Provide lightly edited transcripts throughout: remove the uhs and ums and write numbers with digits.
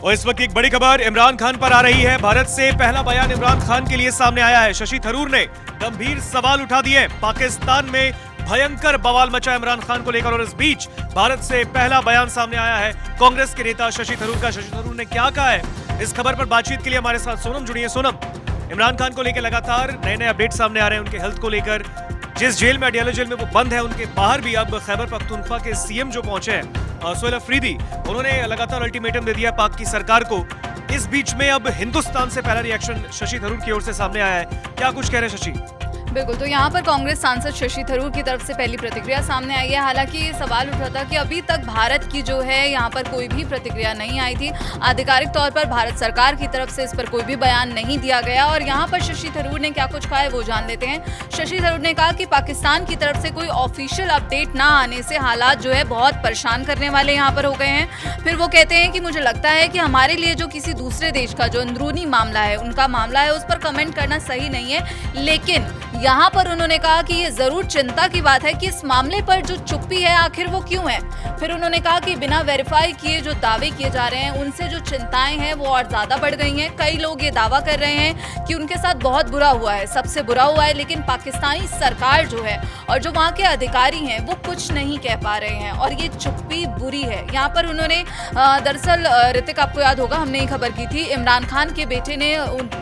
और इस वक्त एक बड़ी खबर इमरान खान पर आ रही है। भारत से पहला बयान इमरान खान के लिए सामने आया है। शशि थरूर ने गंभीर सवाल उठा दिए। पाकिस्तान में भयंकर बवाल मचा इमरान खान को लेकर और इस बीच भारत से पहला बयान सामने आया है कांग्रेस के नेता शशि थरूर का। शशि थरूर ने क्या कहा है, इस खबर पर बातचीत के लिए हमारे साथ सोनम जुड़ी है। सोनम, इमरान खान को लेकर लगातार नए नए अपडेट सामने आ रहे हैं उनके हेल्थ को लेकर। जिस जेल में अडियाला जेल में वो बंद है, उनके बाहर भी अब खैबर पख्तूनख्वा के सीएम जो पहुंचे हैं सोहेल अफरीदी, उन्होंने लगातार अल्टीमेटम दे दिया पाक की सरकार को। इस बीच में अब हिंदुस्तान से पहला रिएक्शन शशि थरूर की ओर से सामने आया है। क्या कुछ कह रहे हैं शशि? बिल्कुल, तो यहाँ पर कांग्रेस सांसद शशि थरूर की तरफ से पहली प्रतिक्रिया सामने आई है। हालांकि ये सवाल उठा था कि अभी तक भारत की जो है यहाँ पर कोई भी प्रतिक्रिया नहीं आई थी। आधिकारिक तौर पर भारत सरकार की तरफ से इस पर कोई भी बयान नहीं दिया गया। और यहाँ पर शशि थरूर ने क्या कुछ कहा है वो जान लेते हैं। शशि थरूर ने कहा कि पाकिस्तान की तरफ से कोई ऑफिशियल अपडेट ना आने से हालात जो है बहुत परेशान करने वाले यहाँ पर हो गए हैं। फिर वो कहते हैं कि मुझे लगता है कि हमारे लिए जो किसी दूसरे देश का जो अंदरूनी मामला है, उनका मामला है, उस पर कमेंट करना सही नहीं है। लेकिन यहाँ पर उन्होंने कहा कि ये जरूर चिंता की बात है कि इस मामले पर जो चुप्पी है आखिर वो क्यों है। फिर उन्होंने कहा कि बिना वेरीफाई किए जो दावे किए जा रहे हैं उनसे जो चिंताएं हैं वो और ज्यादा बढ़ गई हैं। कई लोग ये दावा कर रहे हैं कि उनके साथ बहुत बुरा हुआ है, सबसे बुरा हुआ है, लेकिन पाकिस्तानी सरकार जो है और जो वहाँ के अधिकारी हैं वो कुछ नहीं कह पा रहे हैं और ये चुप्पी बुरी है। यहाँ पर उन्होंने दरअसल ऋतिक, आपको याद होगा हमने ये खबर की थी, इमरान खान के बेटे ने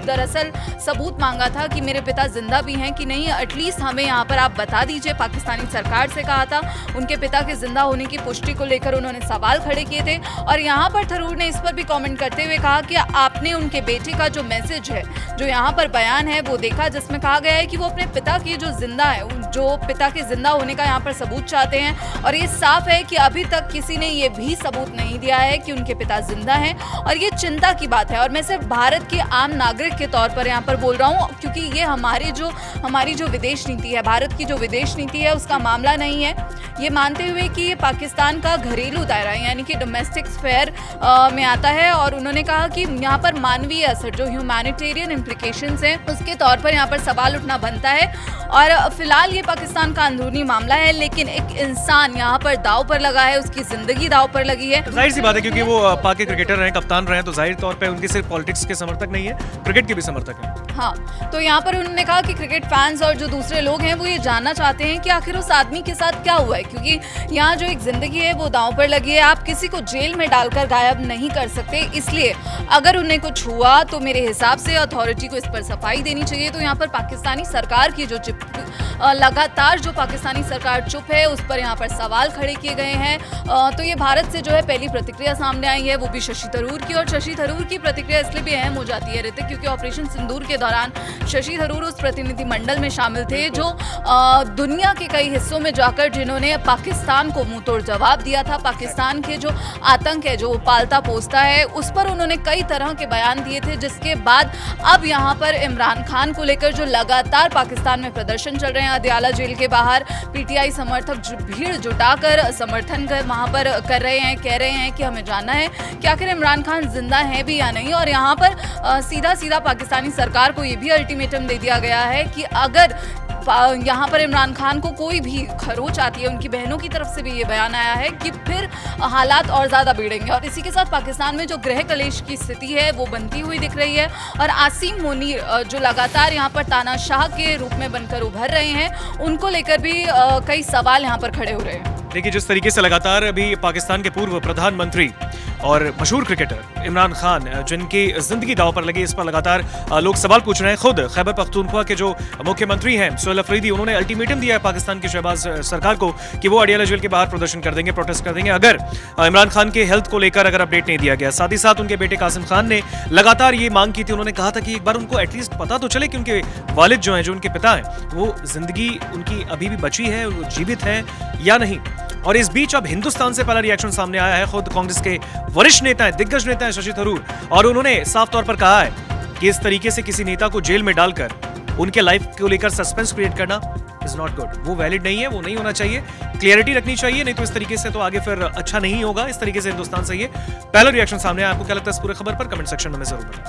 दरअसल सबूत मांगा था कि मेरे पिता जिंदा भी हैं कि नहीं, एटलीस्ट हमें यहाँ पर आप बता दीजिए। पाकिस्तानी सरकार से कहा था। उनके पिता के जिंदा होने की पुष्टि को लेकर उन्होंने सवाल खड़े किए थे। और यहाँ पर थरूर ने इस पर भी कमेंट करते हुए कहा कि आपने उनके बेटे का जो मैसेज है, जो यहाँ पर बयान है वो देखा, जिसमें कहा गया है कि वो अपने पिता की जो जिंदा है, जो पिता के जिंदा होने का यहाँ पर सबूत चाहते हैं। और ये साफ है कि अभी तक किसी ने ये भी सबूत नहीं दिया है कि उनके पिता जिंदा हैं और ये चिंता की बात है। और मैं सिर्फ भारत के आम नागरिक के तौर पर यहाँ पर बोल रहा हूँ, क्योंकि ये हमारी जो विदेश नीति है, भारत की जो विदेश नीति है, उसका मामला नहीं है। ये मानते हुए कि ये पाकिस्तान का घरेलू दायरा यानी कि डोमेस्टिक स्फेयर में आता है। और उन्होंने कहा कि यहाँ पर मानवीय असर, जो ह्यूमैनिटेरियन इम्प्लीकेशंस हैं, उसके तौर पर यहाँ पर सवाल उठना बनता है। और फिलहाल ये पाकिस्तान का अंदरूनी मामला है, लेकिन एक इंसान यहाँ पर दाव पर लगा है, उसकी जिंदगी दाव पर लगी है। जाहिर सी बात है, क्योंकि वो पाक के क्रिकेटर रहे, कप्तान रहे, तो जाहिर तौर पे उनके सिर्फ पॉलिटिक्स के समर्थक नहीं है, क्रिकेट के भी समर्थक हैं। हाँ, तो यहाँ पर उन्होंने कहा कि क्रिकेट फैंस और जो दूसरे लोग हैं वो ये जानना चाहते हैं कि आखिर उस आदमी के साथ क्या हुआ है, क्योंकि यहाँ जो एक जिंदगी है वो दांव पर लगी है। आप किसी को जेल में डालकर गायब नहीं कर सकते, इसलिए अगर उन्हें कुछ हुआ तो मेरे हिसाब से अथॉरिटी को इस पर सफाई देनी चाहिए। तो यहाँ पर पाकिस्तानी सरकार की जो लगातार जो पाकिस्तानी सरकार चुप है, उस पर यहाँ पर सवाल खड़े किए गए हैं। तो ये भारत से जो है पहली प्रतिक्रिया सामने आई है, वो भी शशि थरूर की। और शशि थरूर की प्रतिक्रिया इसलिए भी अहम हो जाती है ऋतिक, क्योंकि ऑपरेशन सिंदूर के दौरान शशि थरूर उस प्रतिनिधिमंडल में शामिल थे जो दुनिया के कई हिस्सों में जाकर जिन्होंने पाकिस्तान को मुंहतोड़ जवाब दिया था। पाकिस्तान के जो आतंक है, जो पालता पोसता है, उस पर उन्होंने कई तरह के बयान दिए थे। जिसके बाद अब यहाँ पर इमरान खान को लेकर जो लगातार पाकिस्तान में प्रदर्शन चल रहे हैं, अदियाला जेल के बाहर पीटीआई समर्थक भीड़ जुटाकर समर्थन वहां पर कर रहे हैं, कह रहे हैं कि हमें जानना है कि आखिर इमरान खान जिंदा है भी या नहीं। और यहाँ पर सीधा सीधा पाकिस्तानी सरकार को ये भी अल्टीमेटम दे दिया गया है कि अगर यहाँ पर इमरान खान को कोई भी खरोच आती है, उनकी बहनों की तरफ से भी ये बयान आया है कि फिर हालात और ज़्यादा बिगड़ेंगे। और इसी के साथ पाकिस्तान में जो गृह कलेश की स्थिति है वो बनती हुई दिख रही है। और आसिम मुनीर जो लगातार यहाँ पर तानाशाह के रूप में बनकर उभर रहे हैं, उनको लेकर भी कई सवाल यहाँ पर खड़े हो रहे हैं। देखिए, जिस तरीके से लगातार अभी पाकिस्तान के पूर्व प्रधानमंत्री और मशहूर क्रिकेटर इमरान खान, जिनकी जिंदगी दांव पर लगी, इस पर लगातार लोग सवाल पूछ रहे हैं। खुद खैबर पख्तूनख्वा के जो मुख्यमंत्री हैं सोहेल अफरीदी, उन्होंने अल्टीमेटम दिया है पाकिस्तान की शहबाज सरकार को कि वो अडियाला जेल के बाहर प्रदर्शन कर देंगे, प्रोटेस्ट कर देंगे, अगर इमरान खान के हेल्थ को लेकर अगर अपडेट नहीं दिया गया। साथ ही साथ उनके बेटे कासिम खान ने लगातार ये मांग की थी। उन्होंने कहा था कि एक बार उनको एटलीस्ट पता तो चले कि उनके वालिद जो हैं, जो उनके पिता हैं, वो जिंदगी उनकी अभी भी बची है, वो जीवित हैं या नहीं। और इस बीच अब हिंदुस्तान से पहला रिएक्शन सामने आया है। खुद कांग्रेस के वरिष्ठ नेता हैं, दिग्गज नेता हैं शशि थरूर, और उन्होंने साफ तौर पर कहा है कि इस तरीके से किसी नेता को जेल में डालकर उनके लाइफ को लेकर सस्पेंस क्रिएट करना इज नॉट गुड। वो वैलिड नहीं है, वो नहीं होना चाहिए, क्लियरिटी रखनी चाहिए, नहीं तो इस तरीके से तो आगे फिर अच्छा नहीं होगा। इस तरीके से हिंदुस्तान से ये पहला रिएक्शन सामने आया। आपको क्या लगता है इस पूरे खबर पर? कमेंट सेक्शन में जरूर बताएं।